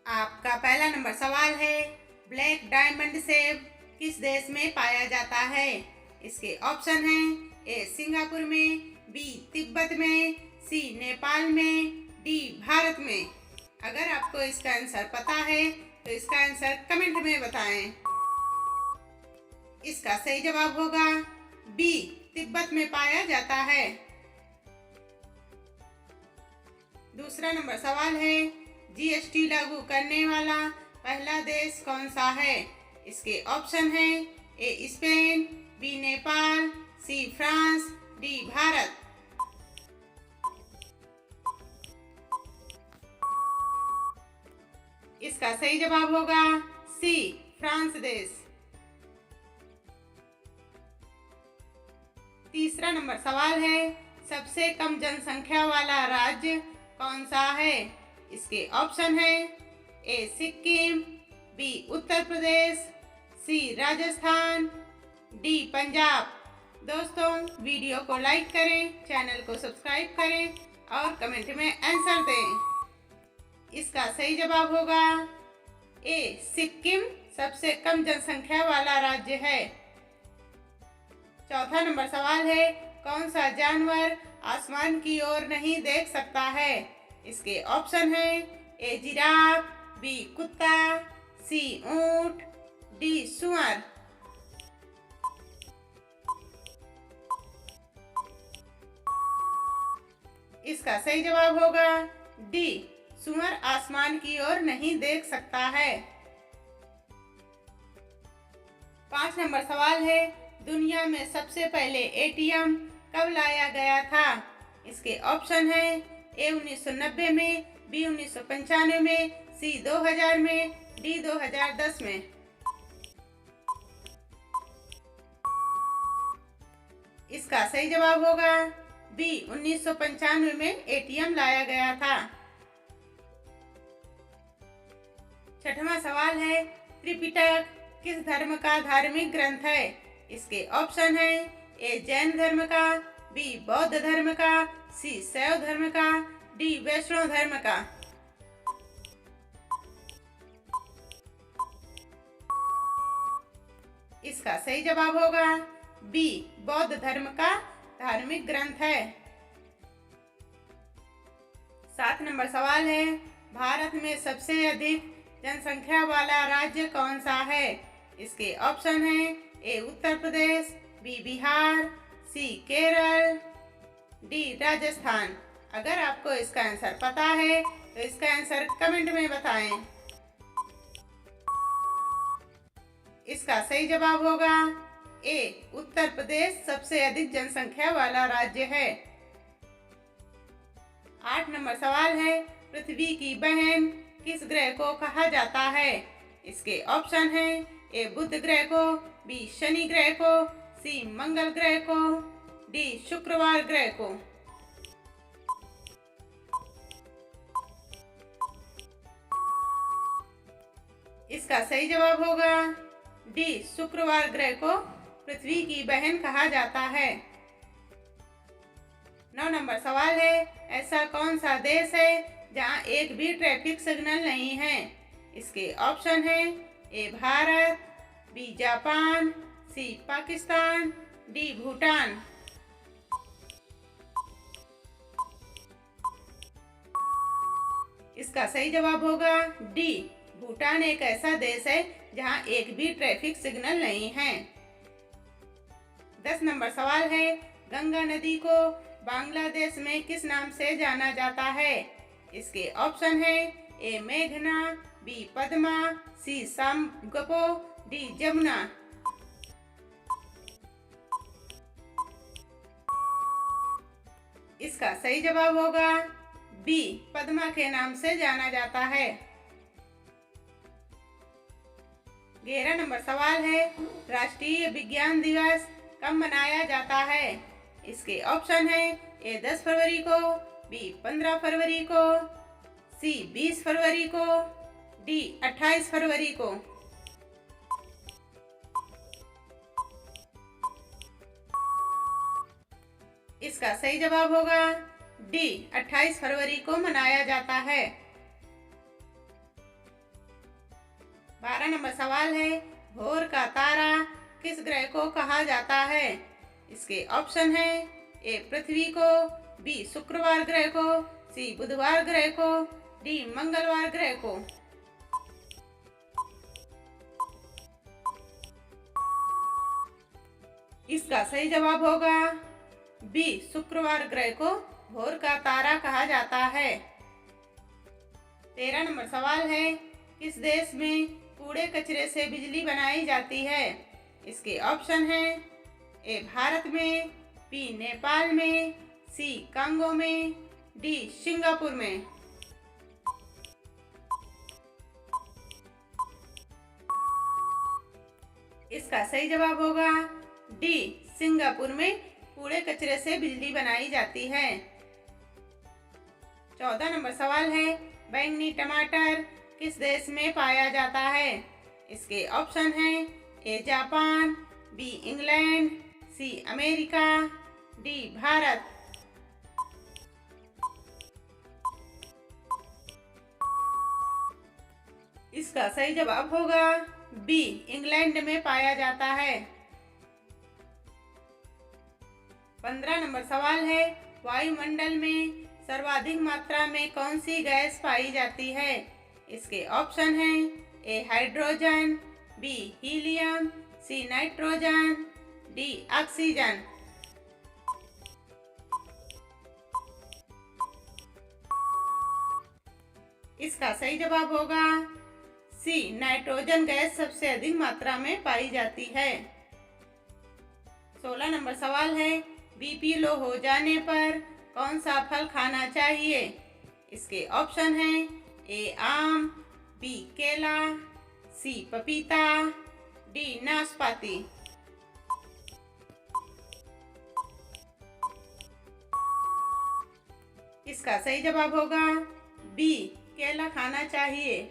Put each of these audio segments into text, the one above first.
आपका पहला नंबर सवाल है, ब्लैक डायमंड सेब किस देश में पाया जाता है? इसके ऑप्शन हैं ए सिंगापुर में, बी तिब्बत में, सी नेपाल में, डी भारत में। अगर आपको इसका आंसर पता है तो इसका आंसर कमेंट में बताएं। इसका सही जवाब होगा बी, तिब्बत में पाया जाता है। दूसरा नंबर सवाल है, जीएसटी लागू करने वाला पहला देश कौन सा है? इसके ऑप्शन हैं A Spain, B Nepal, C France, D Bharat. इसका सही जवाब होगा सी, फ्रांस देश। तीसरा नंबर सवाल है, सबसे कम जनसंख्या वाला राज्य कौन सा है? इसके ऑप्शन है ए सिक्किम, बी उत्तर प्रदेश, सी राजस्थान, डी पंजाब। दोस्तों, वीडियो को लाइक करें, चैनल को सब्सक्राइब करें और कमेंट में आंसर दें। इसका सही जवाब होगा ए सिक्किम सबसे कम जनसंख्या वाला राज्य है। चौथा नंबर सवाल है, कौन सा जानवर आसमान की ओर नहीं देख सकता है? इसके ऑप्शन है ए जिराफ, बी कुत्ता, सी ऊंट, डी सुअर। इसका सही जवाब होगा डी, सुअर आसमान की ओर नहीं देख सकता है। 5 नंबर सवाल है, दुनिया में सबसे पहले एटीएम कब लाया गया था? इसके ऑप्शन है ए 1990 में, बी 1995 में, सी 2000 में, डी 2010 में। इसका सही जवाब होगा बी, 1995 में एटीएम लाया गया था। छठवां सवाल है, त्रिपिटक किस धर्म का धार्मिक ग्रंथ है? इसके ऑप्शन है ए जैन धर्म का, बी बौद्ध धर्म का, सी शैव धर्म का, डी वैष्णव धर्म का। इसका सही जवाब होगा बी, बौद्ध धर्म का धार्मिक ग्रंथ है। 7 नंबर सवाल है, भारत में सबसे अधिक जनसंख्या वाला राज्य कौन सा है? इसके ऑप्शन हैं ए उत्तर प्रदेश, बी बिहार, सी केरल, डी राजस्थान। अगर आपको इसका आंसर पता है तो इसका आंसर कमेंट में बताएं। इसका सही जवाब होगा ए, उत्तर प्रदेश सबसे अधिक जनसंख्या वाला राज्य है। 8 नंबर सवाल है, पृथ्वी की बहन किस ग्रह को कहा जाता है? इसके ऑप्शन हैं ए बुध ग्रह को, बी शनि ग्रह को, सी मंगल ग्रह को, डी शुक्रवार ग्रह को। इसका सही जवाब होगा डी, शुक्रवार ग्रह को पृथ्वी की बहन कहा जाता है। 9 नंबर सवाल है, ऐसा कौन सा देश है जहां एक भी ट्रैफिक सिग्नल नहीं है? इसके ऑप्शन हैं ए भारत, बी जापान, सी पाकिस्तान, डी भूटान। इसका सही जवाब होगा डी, भूटान एक ऐसा देश है जहां एक भी ट्रैफिक सिग्नल नहीं है। 10 नंबर सवाल है, गंगा नदी को बांग्लादेश में किस नाम से जाना जाता है? इसके ऑप्शन है ए मेघना, बी पद्मा, सी सामगपो, डी जमुना। इसका सही जवाब होगा बी, पद्मा के नाम से जाना जाता है। 11 नंबर सवाल है, राष्ट्रीय विज्ञान दिवस कब मनाया जाता है? इसके ऑप्शन है ए 10 फरवरी को, बी 15 फरवरी को, सी 20 फरवरी को, डी 28 फरवरी को। इसका सही जवाब होगा डी, 28 फरवरी को मनाया जाता है। 12 नंबर सवाल है, भोर का तारा किस ग्रह को कहा जाता है? इसके ऑप्शन है, ए पृथ्वी को, बी शुक्रवार ग्रह को, सी बुधवार ग्रह को, डी मंगलवार ग्रह को। इसका सही जवाब होगा बी शुक्रवार ग्रह को भोर का तारा कहा जाता है। 13 नंबर सवाल है, किस देश में कूड़े कचरे से बिजली बनाई जाती है? इसके ऑप्शन है, ए भारत में, बी नेपाल में, सी कांगो में, डी सिंगापुर में। इसका सही जवाब होगा डी सिंगापुर में कूड़े कचरे से बिजली बनाई जाती है। 14 नंबर सवाल है, बैंगनी टमाटर किस देश में पाया जाता है? इसके ऑप्शन हैं, A Japan, B England, C America, D Bharat. इसका सही जवाब होगा बी इंग्लैंड में पाया जाता है। 15 नंबर सवाल है, वायुमंडल में सर्वाधिक मात्रा में कौन सी गैस पाई जाती है? इसके ऑप्शन हैं, A hydrogen, B helium, C nitrogen, D oxygen. इसका सही जवाब होगा सी नाइट्रोजन गैस सबसे अधिक मात्रा में पाई जाती है। 16 नंबर सवाल है, बीपी लो हो जाने पर कौन सा फल खाना चाहिए? इसके ऑप्शन हैं, ए आम, बी केला, सी पपीता, डी नाशपाती। इसका सही जवाब होगा बी केला खाना चाहिए।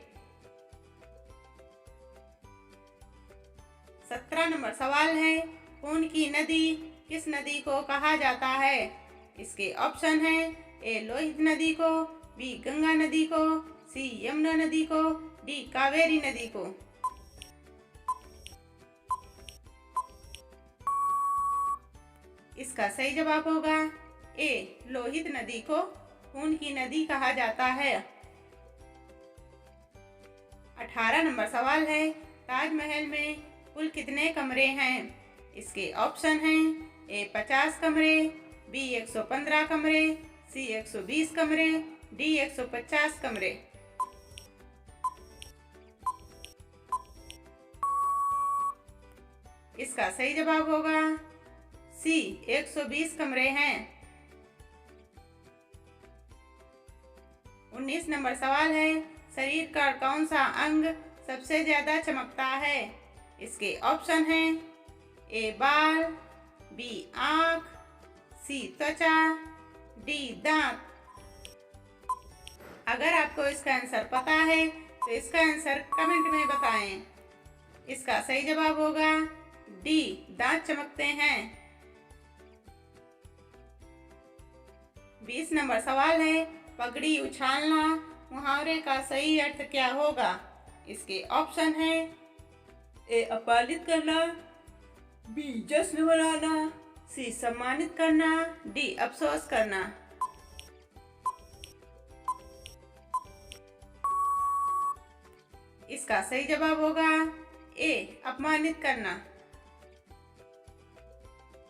17 नंबर सवाल है, खून की नदी किस नदी को कहा जाता है? इसके ऑप्शन हैं, ए लोहित नदी को, बी गंगा नदी को, सी यमुना नदी को, डी कावेरी नदी को। इसका सही जवाब होगा ए लोहित नदी को खून की नदी कहा जाता है। 18 नंबर सवाल है, ताजमहल में कुल कितने कमरे हैं? इसके ऑप्शन हैं, ए 50 कमरे, बी 115 कमरे, सी 120 कमरे, डी 150 कमरे। इसका सही जवाब होगा सी 120 कमरे हैं। 19 नंबर सवाल है, शरीर का कौन सा अंग सबसे ज्यादा चमकता है? इसके ऑप्शन हैं, ए बाल, बी आँख, सी त्वचा, डी दांत। अगर आपको इसका आंसर पता है तो इसका आंसर कमेंट में बताएं। इसका सही जवाब होगा डी दांत चमकते हैं। 20 नंबर सवाल है, पगड़ी उछालना मुहावरे का सही अर्थ क्या होगा? इसके ऑप्शन हैं, ए अपमानित करना, बी जश्न मनाना, सी सम्मानित करना, डी अफसोस करना। इसका सही जवाब होगा ए अपमानित करना।